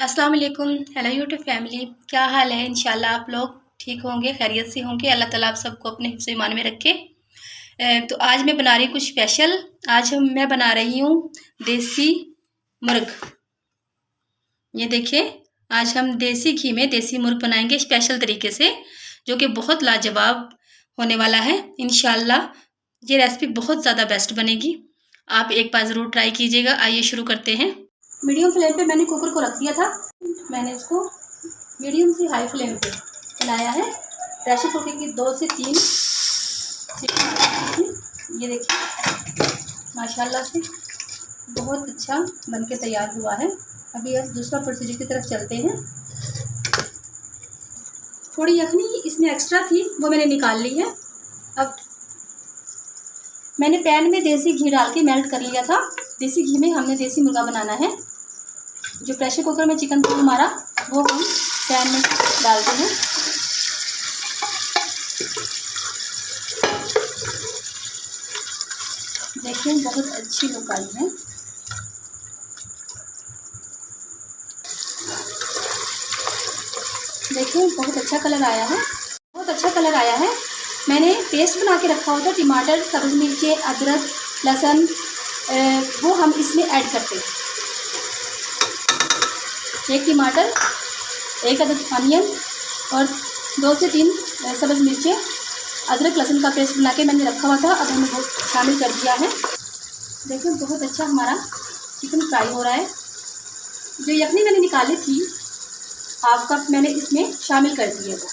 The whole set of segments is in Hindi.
अस्सलाम वालेकुम। हेलो यूट्यूब फैमिली, क्या हाल है? इंशाल्लाह आप लोग ठीक होंगे, खैरियत से होंगे। अल्लाह ताला आप सबको अपने हिफ्ज़ ईमान में रखे। तो आज मैं बना रही हूँ कुछ स्पेशल। मैं बना रही हूँ देसी मुर्ग। ये देखिए, आज हम देसी घी में देसी मुर्ग बनाएंगे स्पेशल तरीके से, जो कि बहुत लाजवाब होने वाला है। इंशाल्लाह ये रेसिपी बहुत ज़्यादा बेस्ट बनेगी। आप एक बार ज़रूर ट्राई कीजिएगा। आइए शुरू करते हैं। मीडियम फ्लेम पे मैंने कुकर को रख दिया था। मैंने इसको मीडियम से हाई फ्लेम पे बनाया है। प्रेशर कुकर की 2 से 3 सीटी। ये देखिए माशाल्लाह से बहुत अच्छा बनके तैयार हुआ है। अभी अब दूसरा प्रोसीजर की तरफ चलते हैं। थोड़ी यखनी इसमें एक्स्ट्रा थी, वो मैंने निकाल ली है। अब मैंने पैन में देसी घी डाल के मेल्ट कर लिया था। देसी घी में हमने देसी मुर्गा बनाना है। जो प्रेशर कुकर में चिकन था हमारा, वो हम पैन में डालते हैं। देखिए बहुत अच्छी लुक आई है। देखिए बहुत अच्छा कलर आया है, बहुत अच्छा कलर आया है। मैंने पेस्ट बना के रखा हुआ था, टमाटर, सब्ज़ मिर्चें, अदरक, लहसुन, वो हम इसमें ऐड करते हैं। 1 टमाटर, 1 अदद अनियन और 2 से 3 सब्ज़ मिर्चें, अदरक लहसुन का पेस्ट बना के मैंने रखा हुआ था। अब हमने वो शामिल कर दिया है। देखिए बहुत अच्छा हमारा चिकन फ्राई हो रहा है। जो यखनी मैंने निकाली थी, हाफ कप मैंने इसमें शामिल कर दिया था।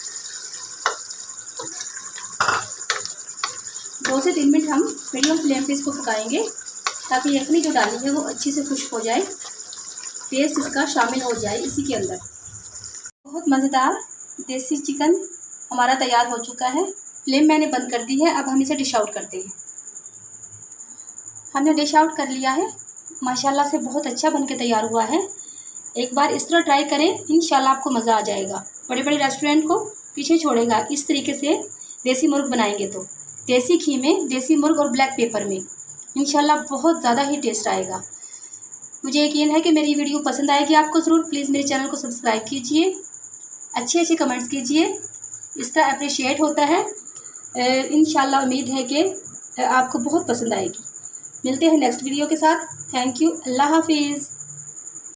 2 से 3 मिनट हम मीडियम फ्लेम पे इसको पकाएंगे, ताकि यखनी जो डाली है वो अच्छी से खुश्क हो जाए, पेस्ट इसका शामिल हो जाए इसी के अंदर। बहुत मज़ेदार देसी चिकन हमारा तैयार हो चुका है। फ्लेम मैंने बंद कर दी है। अब हम इसे डिश आउट करते हैं। हमने डिश आउट कर लिया है। माशाल्लाह से बहुत अच्छा बनके तैयार हुआ है। एक बार इस तरह ट्राई करें, इंशाल्लाह आपको मज़ा आ जाएगा। बड़े बड़े रेस्टोरेंट को पीछे छोड़ेगा इस तरीके से देसी मुर्ग बनाएंगे तो। देसी घी में देसी मुर्ग और ब्लैक पेपर में इंशाल्लाह बहुत ज़्यादा ही टेस्ट आएगा। मुझे यकीन है कि मेरी वीडियो पसंद आएगी आपको। ज़रूर प्लीज़ मेरे चैनल को सब्सक्राइब कीजिए, अच्छे अच्छे कमेंट्स कीजिए, इस तरह अप्रिशिएट होता है। इंशाल्लाह उम्मीद है कि आपको बहुत पसंद आएगी। मिलते हैं नेक्स्ट वीडियो के साथ। Thank you. अल्लाह हाफिज़।